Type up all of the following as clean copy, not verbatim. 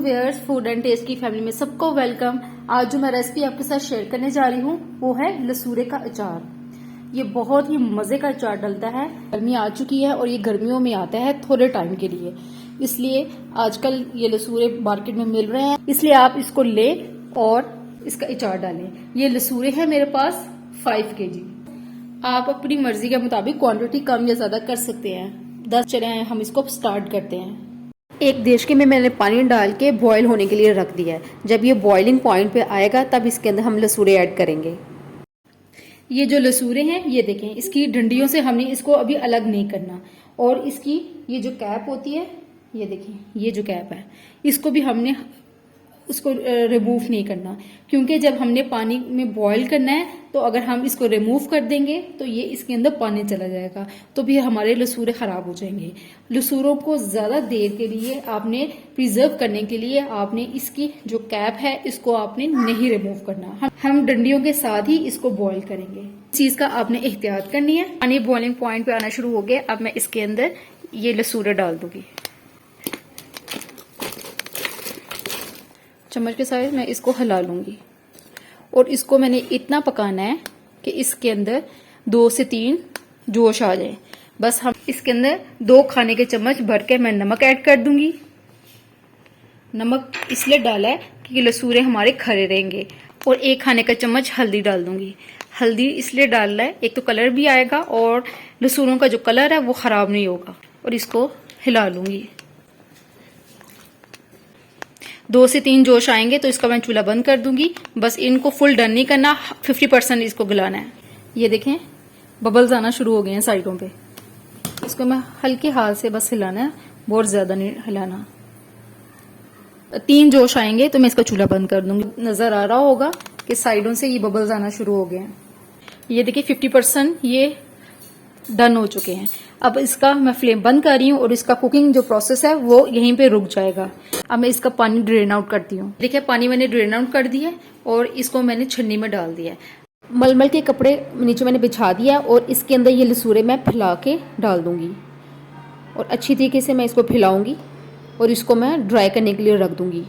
Viewers, food and test की family में सबको वेलकम। आज जो मैं रेसिपी आपके साथ शेयर करने जा रही हूँ वो है लसूरे का अचार। ये बहुत ही मजे का अचार डलता है। गर्मी आ चुकी है और ये गर्मियों में आता है थोड़े टाइम के लिए, इसलिए आजकल ये लसूरे मार्केट में मिल रहे हैं, इसलिए आप इसको ले और इसका अचार डालें। ये लसूरे हैं मेरे पास 5 kg। आप अपनी मर्जी के मुताबिक क्वांटिटी कम या ज्यादा कर सकते हैं। 10 चले हैं, हम इसको स्टार्ट करते हैं। एक देशके में मैंने पानी डाल के बॉईल होने के लिए रख दिया है। जब ये बॉइलिंग पॉइंट पे आएगा तब इसके अंदर हम लसूरे ऐड करेंगे। ये जो लसूरे हैं ये देखें, इसकी डंडियों से हमने इसको अभी अलग नहीं करना, और इसकी ये जो कैप होती है, ये देखें, ये जो कैप है इसको भी हमने उसको रिमूव नहीं करना, क्योंकि जब हमने पानी में बॉईल करना है तो अगर हम इसको रिमूव कर देंगे तो ये इसके अंदर पानी चला जाएगा, तो भी हमारे लसूरे खराब हो जाएंगे। लसूरों को ज्यादा देर के लिए आपने प्रिजर्व करने के लिए आपने इसकी जो कैप है इसको आपने नहीं रिमूव करना। हम डंडियों के साथ ही इसको बॉईल करेंगे। इस चीज का आपने एहतियात करनी है। पानी बॉइलिंग पॉइंट पे आना शुरू हो गया। अब मैं इसके अंदर ये लसूरे डाल दूंगी। चम्मच के साथ मैं इसको हिला लूंगी और इसको मैंने इतना पकाना है कि इसके अंदर 2 से 3 जोश आ जाए। बस हम इसके अंदर 2 खाने के चम्मच भर के मैं नमक ऐड कर दूंगी। नमक इसलिए डाला है कि लसूरे हमारे खरे रहेंगे। और 1 खाने का चम्मच हल्दी डाल दूंगी। हल्दी इसलिए डालना है, एक तो कलर भी आएगा और लसूरों का जो कलर है वो खराब नहीं होगा। और इसको हिला लूंगी। 2 से 3 जोश आएंगे तो इसका मैं चूल्हा बंद कर दूंगी। बस इनको फुल डन नहीं करना, 50% इसको गलाना है। ये देखें, बबल्स आना शुरू हो गए हैं साइडों पे। इसको मैं हल्के हाथ से बस हिलाना है, बहुत ज्यादा नहीं हिलाना। 3 जोश आएंगे तो मैं इसका चूल्हा बंद कर दूंगी। नजर आ रहा होगा कि साइडों से ये बबल्स आना शुरू हो गए हैं। ये देखिए 50% ये डन हो चुके हैं। अब इसका मैं फ्लेम बंद कर रही हूँ और इसका कुकिंग जो प्रोसेस है वो यहीं पे रुक जाएगा। अब मैं इसका पानी ड्रेन आउट करती हूँ। देखिए पानी मैंने ड्रेन आउट कर दिया है और इसको मैंने छन्नी में डाल दिया है। मलमल के कपड़े नीचे मैंने बिछा दिया और इसके अंदर ये लसूरे मैं फैला के डाल दूंगी और अच्छी तरीके से मैं इसको फैलाऊंगी और इसको मैं ड्राई करने के लिए रख दूंगी।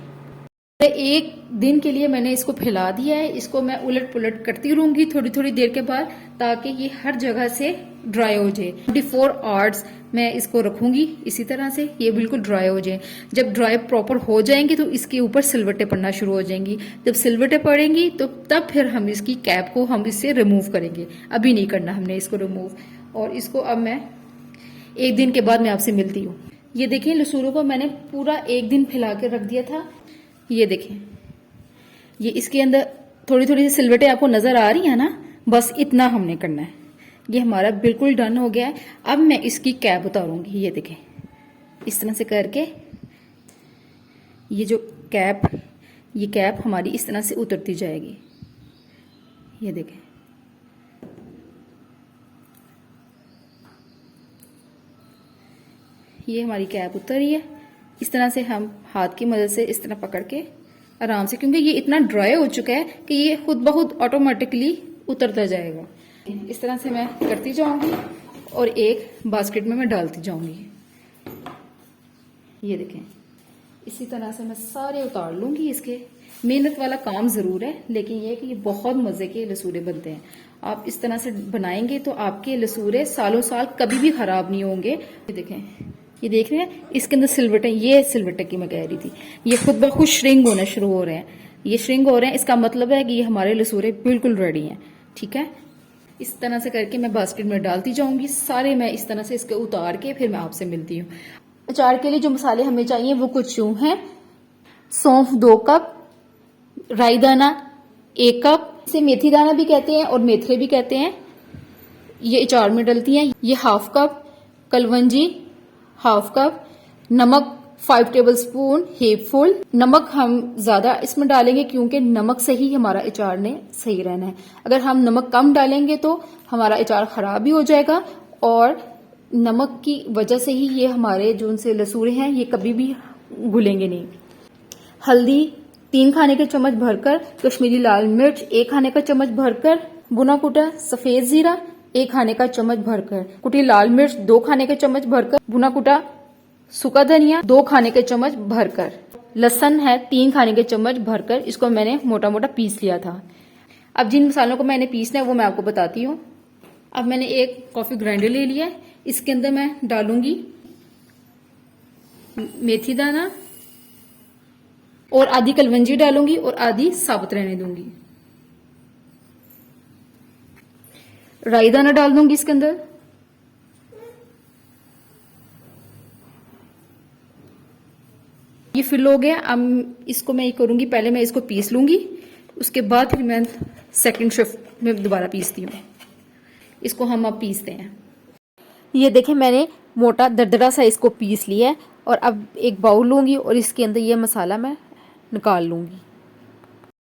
1 दिन के लिए मैंने इसको फैला दिया है। इसको मैं उलट पुलट करती रहूंगी थोड़ी थोड़ी देर के बाद, ताकि ये हर जगह से ड्राई हो जाए। 24 आवर्स मैं इसको रखूंगी इसी तरह से, ये बिल्कुल ड्राई हो जाए। जब ड्राई प्रॉपर हो जाएंगे तो इसके ऊपर सिलवटें पड़ना शुरू हो जाएंगी। जब सिलवटें पड़ेंगी तो तब फिर हम इसकी कैप को हम इससे रिमूव करेंगे। अभी नहीं करना हमने इसको रिमूव। और इसको अब मैं 1 दिन के बाद मैं आपसे मिलती हूँ। ये देखिए लसूरों को मैंने पूरा 1 दिन फैला के रख दिया था। ये देखें, ये इसके अंदर थोड़ी थोड़ी सी सिलवटें आपको नजर आ रही है ना, बस इतना हमने करना है। ये हमारा बिल्कुल डन हो गया है। अब मैं इसकी कैप उतारूंगी। ये देखें, इस तरह से करके ये जो ये कैप हमारी इस तरह से उतरती जाएगी। ये देखें, ये हमारी कैप उतर रही है। इस तरह से हम हाथ की मदद से इस तरह पकड़ के आराम से, क्योंकि ये इतना ड्राई हो चुका है कि ये खुद ब खुद ऑटोमेटिकली उतरता जाएगा। इस तरह से मैं करती जाऊंगी और एक बास्केट में मैं डालती जाऊंगी। ये देखें, इसी तरह से मैं सारे उतार लूंगी। इसके मेहनत वाला काम जरूर है, लेकिन ये कि ये बहुत मजे के लसूरे बनते हैं। आप इस तरह से बनाएंगे तो आपके लसूरे सालों साल कभी भी खराब नहीं होंगे। ये देखें, ये देख रहे हैं, इसके अंदर सिलवटें, ये सिलवटें की मैं कह रही थी, ये खुद ब खुद श्रिंक होना शुरू हो रहे हैं। ये श्रिंक हो रहे हैं, इसका मतलब है कि ये हमारे लसूरे बिल्कुल रेडी हैं। ठीक है, इस तरह से करके मैं बास्केट में डालती जाऊंगी सारे। मैं इस तरह से इसके उतार के फिर मैं आपसे मिलती हूँ। अचार के लिए जो मसाले हमें चाहिए वो कुछ यूं हैं। सौंफ 2 कप, राई दाना 1 कप, इसे मेथी दाना भी कहते हैं और मेथरे भी कहते हैं, ये अचार में डलती हैं। ये 1/2 कप, कलवंजी 1/2 कप, नमक 5 टेबलस्पून हेपफुल। नमक हम ज्यादा इसमें डालेंगे क्योंकि नमक से ही हमारा अचार ने सही रहना है। अगर हम नमक कम डालेंगे तो हमारा अचार खराब भी हो जाएगा और नमक की वजह से ही ये हमारे जो उनसे लसूरे हैं ये कभी भी घुलेंगे नहीं। हल्दी 3 खाने के चम्मच भरकर, कश्मीरी लाल मिर्च 1 खाने का चम्मच भरकर, भुना कुटा सफेद जीरा 1 खाने का चम्मच भरकर, कुटी लाल मिर्च 2 खाने के चम्मच भरकर, भुना कुटा सूखा धनिया 2 खाने के चम्मच भरकर, लहसुन है 3 खाने के चम्मच भरकर, इसको मैंने मोटा मोटा पीस लिया था। अब जिन मसालों को मैंने पीसना है वो मैं आपको बताती हूँ। अब मैंने एक कॉफी ग्राइंडर ले लिया है, इसके अंदर मैं डालूंगी मेथी दाना और आधी कलवंजी डालूंगी और आधी साबुत रहने दूंगी। राई दाना डाल दूंगी इसके अंदर, ये फिल हो गया। अब इसको मैं ये करूंगी, पहले मैं इसको पीस लूंगी, उसके बाद फिर मैं सेकंड शिफ्ट में दोबारा पीसती हूँ। इसको हम अब पीसते हैं। ये देखें मैंने मोटा दरदरा सा इसको पीस लिया है और अब एक बाउल लूंगी और इसके अंदर ये मसाला मैं निकाल लूंगी।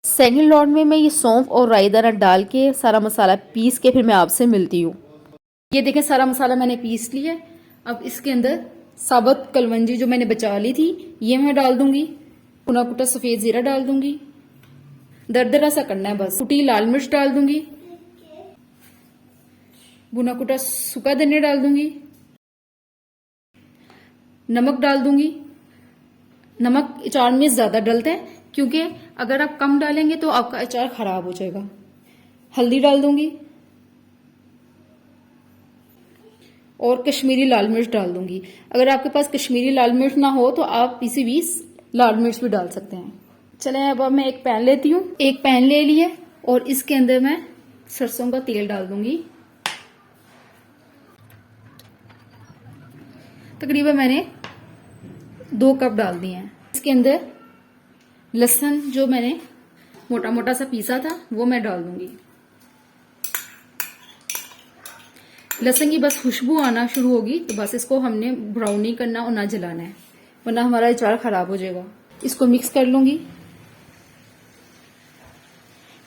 सेकंड लॉट में मैं ये सौंफ और राई दाना डाल के सारा मसाला पीस के फिर मैं आपसे मिलती हूँ। ये देखें सारा मसाला मैंने पीस लिया है। अब इसके अंदर साबुत कलवंजी जो मैंने बचा ली थी ये मैं डाल दूंगी, भुना कुटा सफेद जीरा डाल दूंगी, दरदरा सा करना है बस, कुटी लाल मिर्च डाल दूंगी, भुना कुटा सूखा धनिया डाल दूंगी, नमक डाल दूंगी। नमक अचार में ज्यादा डलता है क्योंकि अगर आप कम डालेंगे तो आपका अचार खराब हो जाएगा। हल्दी डाल दूंगी और कश्मीरी लाल मिर्च डाल दूंगी। अगर आपके पास कश्मीरी लाल मिर्च ना हो तो आप पीसी 20 लाल मिर्च भी डाल सकते हैं। चलें अब मैं एक पैन लेती हूँ। एक पैन ले लिया और इसके अंदर मैं सरसों का तेल डाल दूंगी। तकरीबन मैंने 2 कप डाल दिए हैं। इसके अंदर लहसुन जो मैंने मोटा मोटा सा पीसा था वो मैं डाल दूंगी। लहसुन की बस खुशबू आना शुरू होगी तो बस इसको हमने ब्राउन नहीं करना और ना जलाना है, वरना हमारा अचार खराब हो जाएगा। इसको मिक्स कर लूंगी।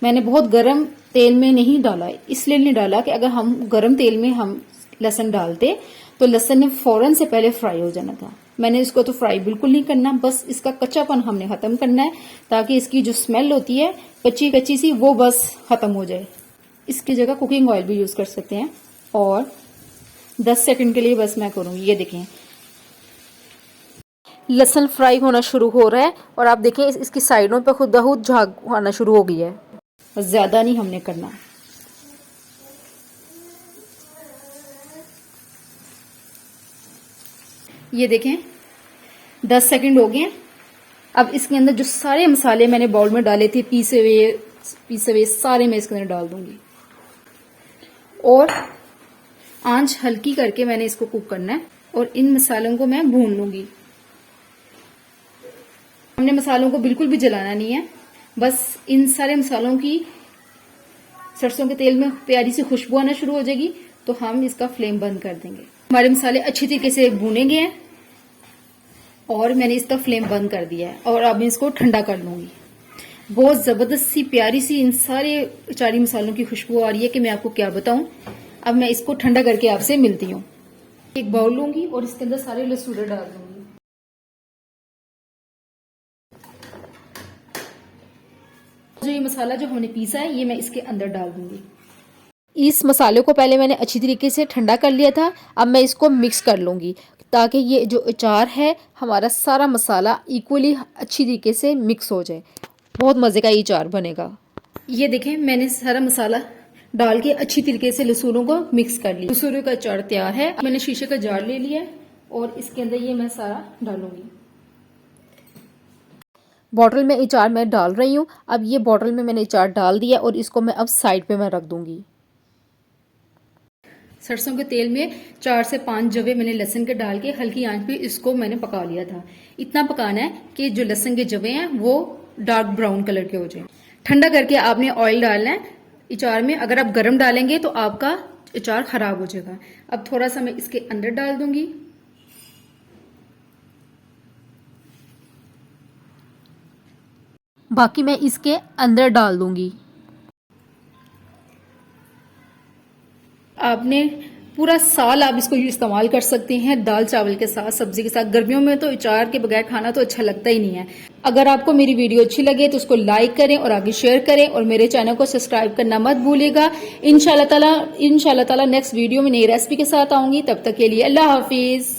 मैंने बहुत गर्म तेल में नहीं डाला, इसलिए नहीं डाला कि अगर हम गर्म तेल में हम लहसुन डालते तो लहसुन ने फौरन से पहले फ्राई हो जाना था। मैंने इसको तो फ्राई बिल्कुल नहीं करना, बस इसका कच्चापन हमने खत्म करना है ताकि इसकी जो स्मेल होती है कच्ची कच्ची सी वो बस खत्म हो जाए। इसकी जगह कुकिंग ऑयल भी यूज कर सकते हैं और 10 सेकंड के लिए बस मैं करूंगी। ये देखें लहसुन फ्राई होना शुरू हो रहा है और आप देखें इसकी साइडों पे खुद ब खुद झाग आना शुरू हो गया है, बस ज्यादा नहीं हमने करना। ये देखें 10 सेकंड हो गए। अब इसके अंदर जो सारे मसाले मैंने बाउल में डाले थे पीसे हुए सारे मैं इसके अंदर डाल दूंगी और आंच हल्की करके मैंने इसको कुक करना है और इन मसालों को मैं भून लूंगी। हमने मसालों को बिल्कुल भी जलाना नहीं है, बस इन सारे मसालों की सरसों के तेल में प्यारी सी खुशबू आना शुरू हो जाएगी तो हम इसका फ्लेम बंद कर देंगे। हमारे मसाले अच्छी तरीके से भुने गए हैं और मैंने इसका फ्लेम बंद कर दिया है और अब इसको ठंडा कर लूंगी। बहुत जबरदस्त सी प्यारी सी इन सारे अचारी मसालों की खुशबू आ रही है कि मैं आपको क्या बताऊं। अब मैं इसको ठंडा करके आपसे मिलती हूँ। एक बाउल लूंगी और इसके अंदर सारे लहसुन डाल दूंगी। जो ये मसाला जो हमने पीसा है ये मैं इसके अंदर डाल दूंगी। इस मसाले को पहले मैंने अच्छी तरीके से ठंडा कर लिया था, अब मैं इसको मिक्स कर लूंगी ताकि ये जो अचार है हमारा सारा मसाला इक्वली अच्छी तरीके से मिक्स हो जाए। बहुत मज़े का ये अचार बनेगा। ये देखें मैंने सारा मसाला डाल के अच्छी तरीके से लहसुनों को मिक्स कर लिया। लहसुन का अचार तैयार है। मैंने शीशे का जार ले लिया और इसके अंदर ये मैं सारा डालूंगी। बॉटल में अचार मैं डाल रही हूँ। अब ये बॉटल में मैंने अचार डाल दिया और इसको मैं अब साइड पे मैं रख दूंगी। सरसों के तेल में 4 से 5 जवे मैंने लहसुन के डाल के हल्की आंच पे इसको मैंने पका लिया था। इतना पकाना है कि जो लहसुन के जवे हैं वो डार्क ब्राउन कलर के हो जाए। ठंडा करके आपने ऑयल डालना है अचार में। अगर आप गरम डालेंगे तो आपका अचार खराब हो जाएगा। अब थोड़ा सा मैं इसके अंदर डाल दूंगी। बाकी मैं इसके अंदर डाल दूंगी। आपने पूरा साल आप इसको इस्तेमाल कर सकते हैं, दाल चावल के साथ, सब्जी के साथ। गर्मियों में तो अचार के बगैर खाना तो अच्छा लगता ही नहीं है। अगर आपको मेरी वीडियो अच्छी लगे तो उसको लाइक करें और आगे शेयर करें और मेरे चैनल को सब्सक्राइब करना मत भूलिएगा। इंशाल्लाह ताला नेक्स्ट वीडियो में नई रेसिपी के साथ आऊंगी। तब तक के लिए अल्लाह हाफिज।